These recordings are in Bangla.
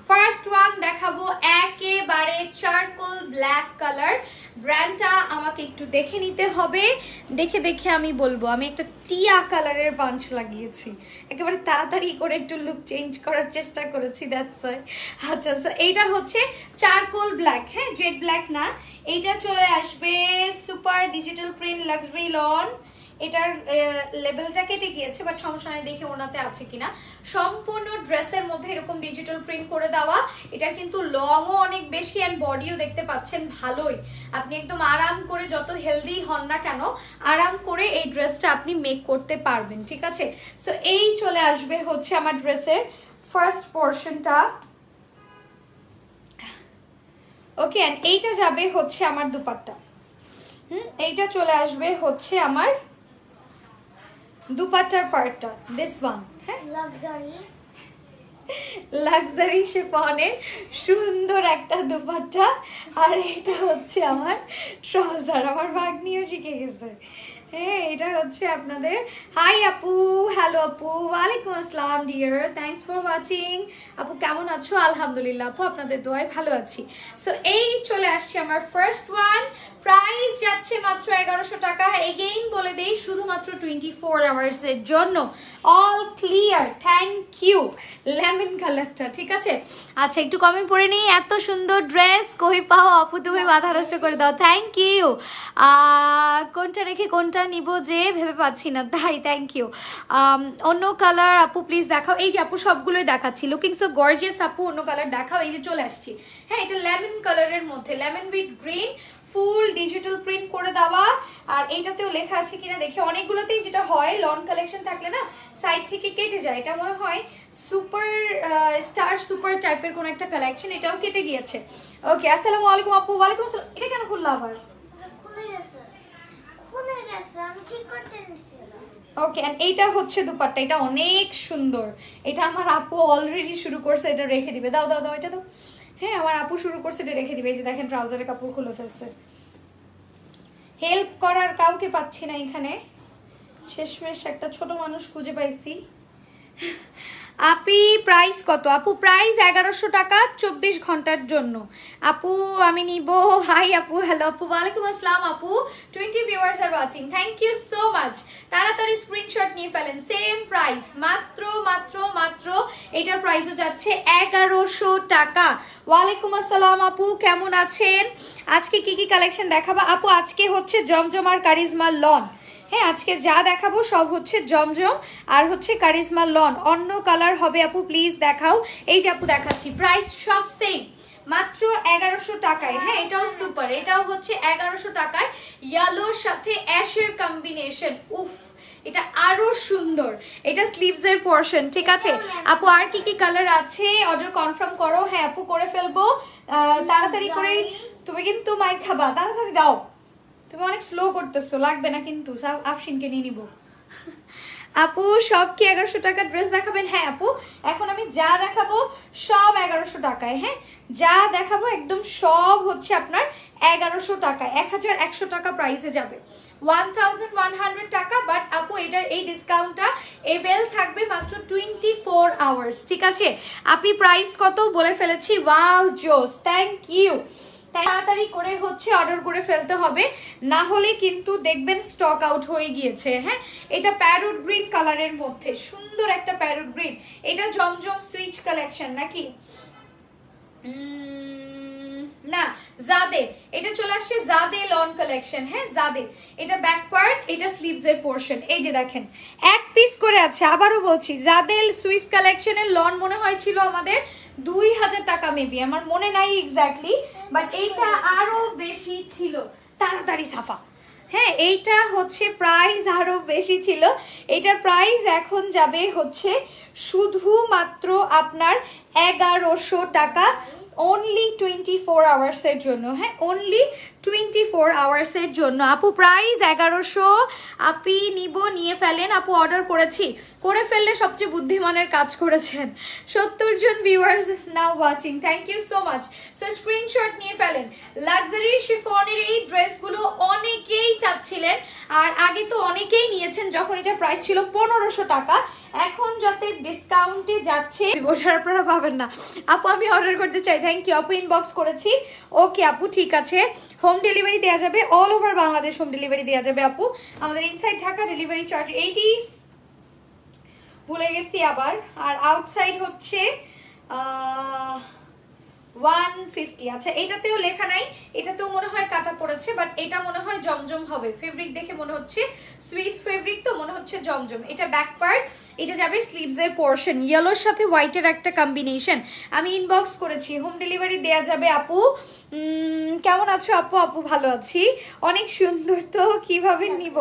ফার্স্ট ওয়ান দেখাবো একেবারে চারকোল ব্ল্যাক কালার। ব্র্যান্ডটা আমাকে একটু দেখে নিতে হবে, দেখে দেখে আমি বলবো। আমি একটা টিয়া কালারের বাঞ্চ লাগিয়েছি, একেবারে তাড়াতাড়ি করে একটু লুক চেঞ্জ করার চেষ্টা করেছি, দ্যাটস ওয়াই। আচ্ছা, এইটা হচ্ছে চারকোল ব্ল্যাক, হ্যাঁ জেড ব্ল্যাক না। এইটা চলে আসবে super digital print luxury loan. এটার লেবেলটা কেটে গিয়েছে, বাট সমস্যা নাই, দেখে ওনাতে আছে কিনা। সম্পূর্ণ ড্রেসের মধ্যে এরকম ডিজিটাল প্রিন্ট করে দেওয়া। এটার কিন্তু লংও অনেক বেশি অ্যান্ড বডিও দেখতে পাচ্ছেন ভালোই। আপনি একদম আরাম করে, যত হেলদি হন না কেন, আরাম করে এই ড্রেসটা আপনি মেক করতে পারবেন, ঠিক আছে। সো এই চলে আসবে হচ্ছে আমার ড্রেসের ফার্স্ট পোর্শনটা। ওকে, অ্যান্ড এইটা যাবে হচ্ছে আমার দুপাট্টা। এইটা চলে আসবে হচ্ছে আমার দুপাট্টার পার্টটা, দিস ওয়ান। হ্যাঁ, লাক্সারি শিফনের সুন্দর একটা দুপাট্টা। আর এটা হচ্ছে আমার ট্রাউজার। আমার ভাগ্নিও শিখে গেছে। হ্যাঁ, এটা হচ্ছে আপনাদের। হাই আপু, হ্যালো আপু, ওয়ালাইকুম আসসালাম ডিয়ার, থ্যাংকস ফর ওয়াচিং। আপু কেমন আছো? আলহামদুলিল্লাহ আপু, আপনাদের দোয়ায় ভালো আছি। সো এই চলে আসছে আমার ফার্স্ট ওয়ান। প্রাইস যাচ্ছে মাত্র 1100 টাকা। এগেইন বলে দেই, শুধুমাত্র 24 আওয়ার্সের জন্য। All clear, thank you. Lemon কালারটা, ঠিক আছে। আচ্ছা, একটু কমেন্ট পড়ে নিই। এত সুন্দর ড্রেস কই পাও আপু, তুমি মাথা নষ্ট করে দাও, থ্যাংক ইউ। কোনটা রেখে কোনটা নিব যে ভেবে পাচ্ছি না, তাই থ্যাংক ইউ। অন্য কালার আপু প্লিজ দেখাও। এই যে আপু সবগুলোই দেখাচ্ছি, লুকিং সো গর্জিয়াস আপু, অন্য কালার দেখাও। এই যে চলে আসছি। হ্যাঁ, এটা লেমন কালারের মধ্যে, lemon with green, full digital print করে দেওয়া। আর এইটাতেও লেখা আছে কিনা দেখে। অনেকগুলোতেই যেটা হয়, লন কালেকশন থাকলে না সাইড থেকে কেটে যায়। এটা মনে হয় সুপার স্টার সুপার টাইপের কোন একটা কালেকশন, এটাও কেটে গিয়েছে। ওকে, আসসালামু আলাইকুম আপু। ওয়ালাইকুম আসসালাম। এটা কেন খুললো আবার? ওকে, এন্ড এইটা হচ্ছে দুপাট্টা। এটা অনেক সুন্দর। এটা আমার আপু অলরেডি শুরু করছে, এটা রেখে দিবে। দাও দাও দাও, এটা দাও। হ্যাঁ, আমার আপু শুরু করছে, এটা রেখে দিবে। এই যে দেখেন, ট্রাউজারের কাপড় খুলে ফেলছে। হেল্প করার কাউকে পাচ্ছি না এখানে, শেষমেশ একটা ছোট মানুষ খুঁজে পাইছি। আপি প্রাইস কত? আপু প্রাইস 1100 টাকা 24 ঘন্টার জন্য। আপু আমি নিব। হাই আপু, হ্যালো আপু, ওয়ালাইকুম আসসালাম আপু। 20 viewers are watching, thank you so much. তাড়াতাড়ি স্ক্রিনশট নিয়ে ফেলেন। সেম প্রাইস, মাত্র মাত্র মাত্র এটার প্রাইসও যাচ্ছে 1100 টাকা। ওয়ালাইকুম আসসালাম আপু, কেমন আছেন? আজকে কি কি কালেকশন দেখাবো আপু? আজকে হচ্ছে জমজম আর কারিজমা লন। হ্যাঁ, আজকে যা দেখাবো সব হচ্ছে জমজম আর হচ্ছে কারিজমা লন। অন্য কালার হবে আপু প্লিজ দেখাও। এই যে আপু দেখাচ্ছি, প্রাইস সব সেম, মাত্র 1100 টাকায়। হ্যাঁ, এটাও সুপার, এটাও হচ্ছে 1100 টাকায়। ইয়েলোর সাথে অ্যাশের কম্বিনেশন, উফ এটা আরো সুন্দর। এটা স্লিভস এর পোরশন, ঠিক আছে আপু। আর কি কি কালার আছে অর্ডার কনফার্ম করো। হ্যাঁ আপু, করে ফেলবো তাড়াতাড়ি করে। তুমি কিন্তু মাইর খাবা, তাড়াতাড়ি দাও। তুমি অনেক স্লো করতেছো, লাগবে না কিন্তু, সব আফসিনকে নিয়ে নিবো। আপু সব কি 1100 টাকার ড্রেস দেখাবেন? হ্যাঁ আপু, এখন আমি যা দেখাবো সব 1100 টাকায়। হ্যাঁ, যা দেখাবো একদম সব হচ্ছে আপনার 1100 টাকা, 1100 টাকা প্রাইসে যাবে, 1100 টাকা। বাট আপু এটার এই ডিসকাউন্টটা এভেল থাকবে মাত্র 24 আওয়ার্স, ঠিক আছে। আপনি প্রাইস কত বলে ফেলেছি। ওয়াও জোস, থ্যাংক ইউ। তাড়াতাড়ি করে হচ্ছে অর্ডার করে ফেলতে হবে, না হলে কিন্তু দেখবেন স্টক আউট হয়ে গিয়েছে। হ্যাঁ, এটা প্যারট গ্রিন কালারের মধ্যে, সুন্দর একটা প্যারট গ্রিন। এটা জমজম সুইচ কালেকশন নাকি? না, জাদে। এটা চলে আসছে জাদে লন কালেকশন। হ্যাঁ, জাদে। এটা ব্যাক পার্ট, এটা স্লিভস এর পোরশন। এই যে দেখেন, এক পিস করে আছে। আবারও বলছি, জাদে সুইচ কালেকশনের লন মনে হয় ছিল আমাদের 2000 টাকা মেবি, আমার মনে নাই এক্স্যাক্টলি, বাট এইটা আরো বেশি ছিল। তাড়াতাড়ি সাফা। হ্যাঁ, এইটা হচ্ছে প্রাইস আরো বেশি ছিল। এটার প্রাইস এখন যাবে হচ্ছে শুধুমাত্র আপনার 1100 টাকা, অনলি 24 আওয়ার্সের জন্য। হ্যাঁ, অনলি 24 আওয়ার্সের জন্য। আপু প্রাইস 1100। আপনি নিয়ে ফেলেন। আপু অর্ডার করে ফেললে সবচেয়ে বুদ্ধিমানের কাজ করেছেন। 70 জন viewers now watching, thank you so much. So screenshot নিয়ে ফেলেন। লাক্সারি শিফনের এই ড্রেসগুলো অনেকেই চাচ্ছিলেন, আর আগে তো অনেকেই নিয়েছেন যখন এটা প্রাইস ছিল 1500 টাকা। এখন যাতে ডিসকাউন্টে যাচ্ছে ওটার আপনারা পাবেন না। আপু আমি অর্ডার করতে চাই, থ্যাংক ইউ আপু, ইনবক্স করেছি। ওকে আপু ঠিক আছে, হোম ডেলিভারি দেওয়া যাবে, all over Bangladesh home delivery দেওয়া যাবে আপু। আমাদের ইনসাইড ঢাকা ডেলিভারি চার্জ 80, ভুলে গেছি আবার। আর আউটসাইড হচ্ছে 150। আচ্ছা এটাতেও লেখা নাই, এটাতেও মনে হয় কাটা পড়েছে, বাট এটা মনে হয় জমজম হবে। ফেব্রিক দেখে মনে হচ্ছে সুইস ফেব্রিক, তো মনে হচ্ছে জমজম। এটা ব্যাক পার্ট, এটা যাবে স্লিভস এর পোর্শন, ইয়েলোর সাথে হোয়াইটের একটা কম্বিনেশন। আমি ইনবক্স করেছি, হোম ডেলিভারি দেয়া যাবে আপু। কেমন আছো আপু? আপু ভালো আছি, অনেক সুন্দর। তো কিভাবে নিব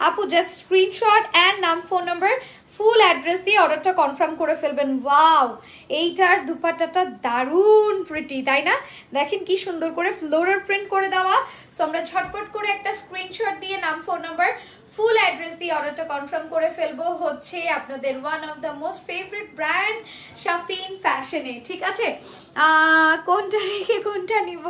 আপু? জাস্ট স্ক্রিনশট অ্যান্ড নাম, ফোন নাম্বার, ফুল অ্যাড্রেস দিয়ে অর্ডারটা কনফার্ম করে ফেলবেন। ওয়াও, এইটার দুপাট্টাটা দারুণ প্রিটি, তাই না? দেখেন কি সুন্দর করে ফ্লোরাল প্রিন্ট করে দেওয়া। সো আমরা ঝটপট করে একটা স্ক্রিনশট দিয়ে নাম, ফোন নাম্বার, ফুল অ্যাড্রেস দিয়ে অর্ডারটা কনফার্ম করে ফেলবো। হচ্ছে আপনাদের one of the most favourite brand Shafin ফ্যাশনে। ঠিক আছে, কোনটা রেখে কোনটা নিব?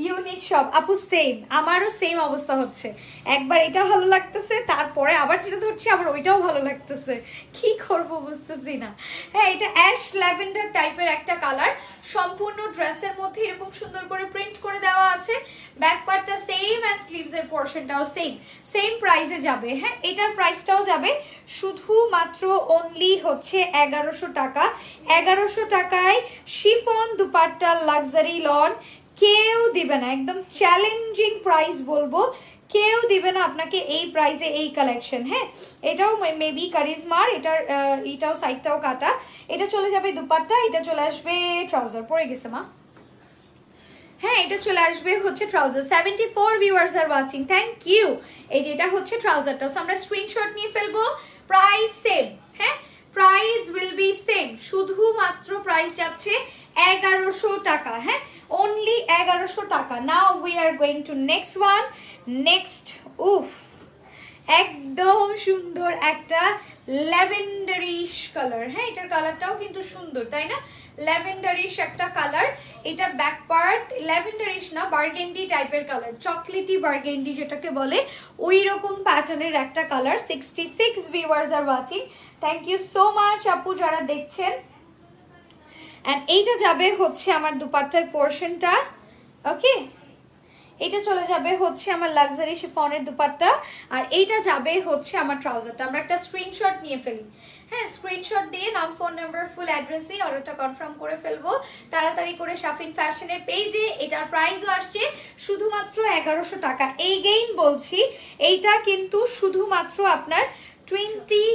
ইউনিক সব আপু সেম, আমারও সেম অবস্থা হচ্ছে। একবার এটা ভালো লাগতেছে, তারপরে আবার যেটা ধরছি আবার ওইটাও ভালো লাগতেছে, কি করব বুঝতেছি না। হ্যাঁ এটা অ্যাশ ল্যাভেন্ডার টাইপের একটা কালার, সম্পূর্ণ ড্রেসের মধ্যে এরকম সুন্দর করে প্রিন্ট করে দেওয়া আছে। ব্যাক পার্টটা সেম অ্যান্ড স্লিভস এর পোরশনটাও সেম প্রাইসে যাবে। হ্যাঁ এটার প্রাইসটাও যাবে শুধুমাত্র অনলি হচ্ছে 1100 টাকা। 1100 টাকায় শিফন দুপাট্টা লাক্সারি লন কেউ দিবে না, একদম চ্যালেঞ্জিং প্রাইস বলবো, কেউ দিবে না আপনাকে এই প্রাইসে এই কালেকশন। হ্যাঁ এটাও মেবি কারিজমার, এটাও সাইডটাও কাটা। এটা চলে যাবে দুপাট্টা, এটা চলে আসবে ট্রাউজার, পরে গেছে মা। হ্যাঁ এটা চলে আসবে হচ্ছে trouser. 74 viewers are watching, thank you. এই যেটা হচ্ছে ট্রাউজারটা, সো আমরা স্ক্রিনশট নিয়ে ফেলবো। প্রাইস সেম, হ্যাঁ প্রাইস উইল বি সেম, শুধুমাত্র প্রাইস যাচ্ছে 1100 টাকা। হ্যাঁ অনলি 1100 টাকা। Now we are going to next one. Next, উফ একদম সুন্দর একটা ল্যাভেন্ডারিশ কালার। হ্যাঁ এটার কালারটাও কিন্তু সুন্দর, তাই না? ল্যাভেন্ডারিশ একটা কালার। এটা ব্যাক পার্ট ল্যাভেন্ডারিশ না, বার্গেন্ডি টাইপের কালার, চকলেটি বার্গেন্ডি যেটাকে বলে, ওই রকম প্যাটার্নের একটা colour. 66 viewers are watching, thank you so much আপু যারা দেখছেন। অ্যান্ড এইটা যাবে হচ্ছে আমার দুপাট্টার পোর্শনটা। ওকে এটা চলে যাবে হচ্ছে আমার লাক্সারি শিফনের দুপাট্টা, আর এইটা যাবে হচ্ছে আমার ট্রাউজারটা। আমরা একটা স্ক্রিনশট নিয়ে ফেলি। হ্যাঁ স্ক্রিনশট দিয়ে নাম, ফোন নাম্বার, ফুল অ্যাড্রেস দিয়ে অর্ডারটা কনফার্ম করে ফেলবো তাড়াতাড়ি করে শাফিন ফ্যাশনের পেজে। এটার প্রাইসও আসছে শুধুমাত্র 1100 টাকা। এইগেইন বলছি এইটা কিন্তু শুধুমাত্র আপনার 20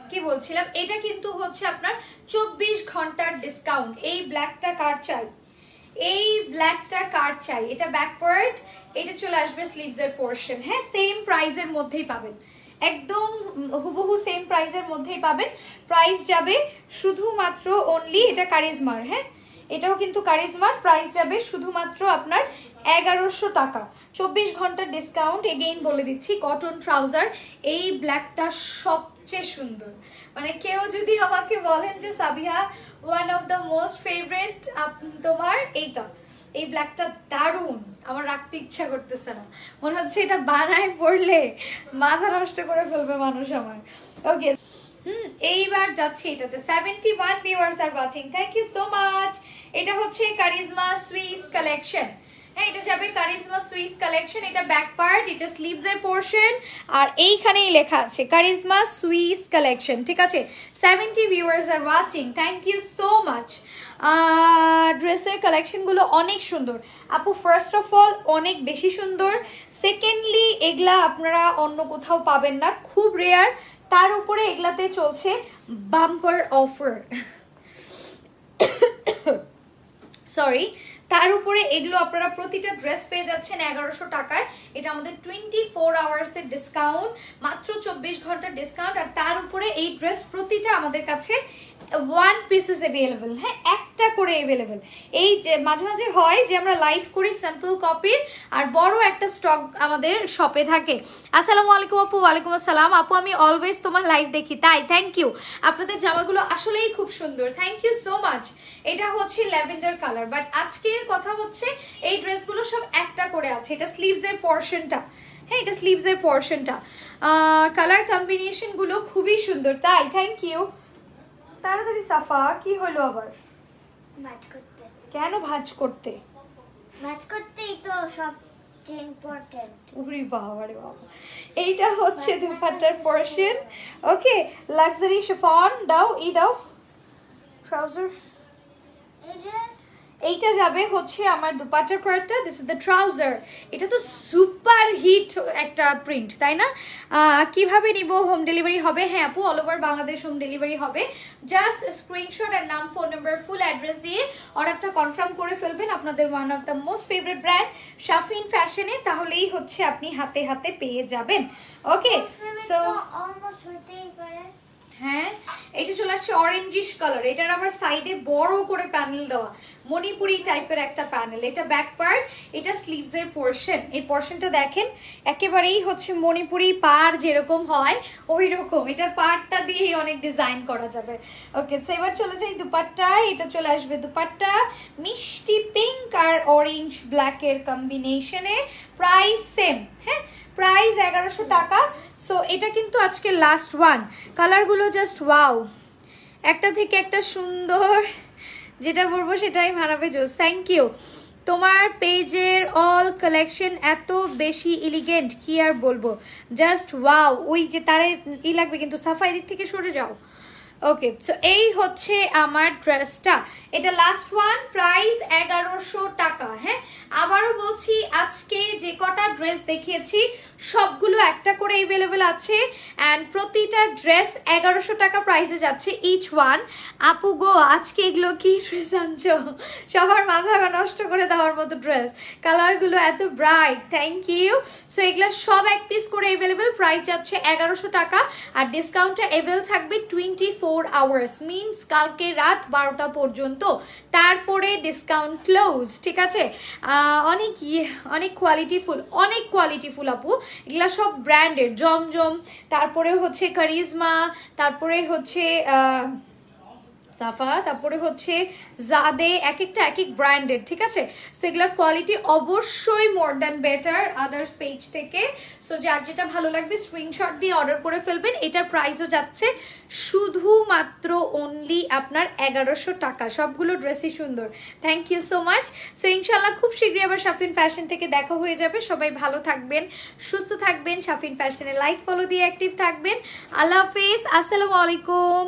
কি বলছিলাম, এটা কিন্তু হচ্ছে আপনার 24 ঘন্টার ডিসকাউন্ট। এই ব্ল্যাকটা কার চাই? এই ব্ল্যাকটা কার চাই? এটা ব্যাক পার্ট, এটা চলে আসবে স্লিভস এর পোরশন। হ্যাঁ সেম প্রাইসের মধ্যেই পাবেন, একদম হুবহু সেম প্রাইসের মধ্যেই পাবেন। প্রাইস যাবে শুধুমাত্র অনলি, এটা কারিজমার, হ্যাঁ এটাও কিন্তু কারিজমার। প্রাইস যাবে শুধুমাত্র আপনার 1100 টাকা, 24 ঘন্টার ডিসকাউন্ট। এগেইন বলে দিচ্ছি কটন ট্রাউজার, এই ব্ল্যাকটা সবচেয়ে সুন্দর। মানে কেউ যদি আমাকে বলেন যে Sabiha one of the most favourite তোমার এইটা, এই ব্ল্যাকটা দারুণ, আমার রাখতে ইচ্ছা করতেছে না, মনে হচ্ছে এটা বানায় পড়লে মাথা নষ্ট করে ফেলবে মানুষ আমার। ওকে এইবার যাচ্ছে এটাতে। 71 viewers are watching, thank you so much. এটা হচ্ছে কারিজমা সুইস কালেকশন। হ্যাঁ এটা যাবে কারিজমা সুইস কালেকশন। এটা ব্যাক পার্ট, এটা স্লিভস এর পোরশন, আর এইখানেই লেখা আছে কারিজমা সুইস কালেকশন। ঠিক আছে, 70 viewers are watching, thank you so much. ড্রেসের কালেকশনগুলো অনেক সুন্দর আপু, ফার্স্ট অফ অল অনেক বেশি সুন্দর। সেকেন্ডলি এগুলা আপনারা অন্য কোথাও পাবেন না, খুব রেয়ার। তার উপরে এগুলাতে চলছে বাম্পার অফার, সরি, তার উপরে এগুলো আপনারা প্রতিটা ড্রেস পেয়ে যাচ্ছেন 1100 টাকায়। এটা আমাদের 24 আওয়ার্সের ডিসকাউন্ট, মাত্র 24 ঘন্টার ডিসকাউন্ট। আর তার উপরে এই ড্রেস প্রতিটা আমাদের কাছে 1 পিসেস অ্যাভেলেবল, হ্যাঁ একটা করে অ্যাভেলেবল। এই যে মাঝে মাঝে হয় যে আমরা লাইভ করি স্যাম্পল কপির, আর বড় একটা স্টক আমাদের শপে থাকে। আসসালামু আলাইকুম আপু। ওয়ালাইকুম আসসালাম আপু, আমি অলওয়েজ তোমার লাইভ দেখি। তাই, থ্যাংক ইউ। আপনাদের জামাগুলো আসলেই খুব সুন্দর, থ্যাংক ইউ সো মাচ। এটা হচ্ছে ল্যাভেন্ডার কালার, বাট আজকের কথা হচ্ছে এই ড্রেসগুলো সব একটা করে আছে। এটা স্লিভসের পোর্শনটা, হ্যাঁ এটা স্লিভসের পোর্শনটা। কালার কম্বিনেশনগুলো খুবই সুন্দর। তাই, থ্যাংক ইউ। তাড়াতাড়ি সাফা, কি হলো আবার? ভাঁজ করতে। কেন ভাঁজ করতে? ভাঁজ করতেই তো সবচেয়ে ইম্পর্টেন্ট। ওরে বাবা রে বাবা। এইটা হচ্ছে দুপাট্টার পোরশন। ওকে, লাক্সারি শিফন দাও, এই দাও ট্রাউজার। এইটা যাবে হচ্ছে আমার দুপাট্টার পার্টটা। This is the trouser. এটা তো সুপার হিট একটা প্রিন্ট, তাই না? কিভাবে নিব? হোম ডেলিভারি হবে? হ্যাঁ আপু, all over Bangladesh home delivery হবে। জাস্ট স্ক্রিনশট আর নাম, ফোন নাম্বার, ফুল অ্যাড্রেস দিয়ে অর্ডারটা কনফার্ম করে ফেলবেন আপনাদের one of the most favourite brand Shafin ফ্যাশনে, তাহলেই হচ্ছে আপনি হাতে হাতে পেয়ে যাবেন। ওকে, সো অলমোস্ট হতেই পারে। হ্যাঁ, এটা চলে আসছে অরেঞ্জিশ কালার। এটার আবার সাইডে বড় করে প্যানেল দেওয়া, মণিপুরি টাইপের একটা প্যানেল। এটা ব্যাক পার্ট, এটা স্লিভসের পোর্শন। এই পোর্শনটা দেখেন একেবারেই হচ্ছে মণিপুরি পাড় যেরকম হয় ওই রকম। এটার পাড়টা দিয়েই অনেক ডিজাইন করা যাবে। ওকে, সো এবার চলে যাই দুপাট্টা। এটা চলে আসবে দুপাট্টা মিষ্টি পিঙ্ক আর অরেঞ্জ ব্ল্যাকের কম্বিনেশনে। প্রাইস সেম, হ্যাঁ প্রাইস 1100 টাকা। সো এটা কিন্তু আজকে লাস্ট ওয়ান। কালারগুলো জাস্ট ওয়াও, একটা থেকে একটা সুন্দর। যেটা বলবো সেটাই মানাবে জোস। Thank you. তোমার পেজের অল কালেকশন এত বেশি এলিগেন্ট, কি আর বলবো, জাস্ট ওয়াও। ওই যে তারে লাগবে কিন্তু, সাফাই দিক থেকে সরে যাও। ওকে, সো এই হচ্ছে আমার ড্রেসটা। এটা লাস্ট ওয়ান, প্রাইস 1100 টাকা। হ্যাঁ, আবারও বলছি আজকে যে কটা ড্রেস দেখিয়েছি সবগুলো একটা করে অ্যাভেলেবেল আছে, অ্যান্ড প্রতিটা ড্রেস 1100 টাকা প্রাইসে যাচ্ছে ইচ ওয়ান। আপু গো, আজকে এগুলো কি ড্রেস আনছো? সবার মাথা নষ্ট করে দেওয়ার মতো ড্রেস, কালারগুলো এত ব্রাইট। Thank you. সো এগুলো সব এক পিস করে অ্যাভেলেবেল, প্রাইস যাচ্ছে 1100 টাকা। আর ডিসকাউন্টটা অ্যাভেল থাকবে 24 আওয়ার্স, মিনস কালকে রাত 12টা পর্যন্ত, তারপরে ডিসকাউন্ট ক্লোজ। ঠিক আছে? অনেক কোয়ালিটিফুল, অনেক কোয়ালিটিফুল আপু। এগুলা সব ব্র্যান্ডের, জমজম, তারপরে হচ্ছে কারিজমা, তারপরে হচ্ছে সাফা, তারপরে হচ্ছে জাদে, এক একটা এক এক ব্র্যান্ডের। ঠিক আছে? সো এগুলোর কোয়ালিটি অবশ্যই more than better others page থেকে। সো যার যেটা ভালো লাগবে স্ক্রিনশট দিয়ে অর্ডার করে ফেলবেন। এটার প্রাইসও যাচ্ছে শুধুমাত্র অনলি আপনার 1100 টাকা। সবগুলো ড্রেসই সুন্দর। Thank you so much. So ইনশাল্লাহ খুব শীঘ্রই আবার শাফিন ফ্যাশন থেকে দেখা হয়ে যাবে। সবাই ভালো থাকবেন, সুস্থ থাকবেন, শাফিন ফ্যাশনে লাইক ফলো দিয়ে অ্যাক্টিভ থাকবেন। আল্লাহ হাফিজ, আসসালামু আলাইকুম।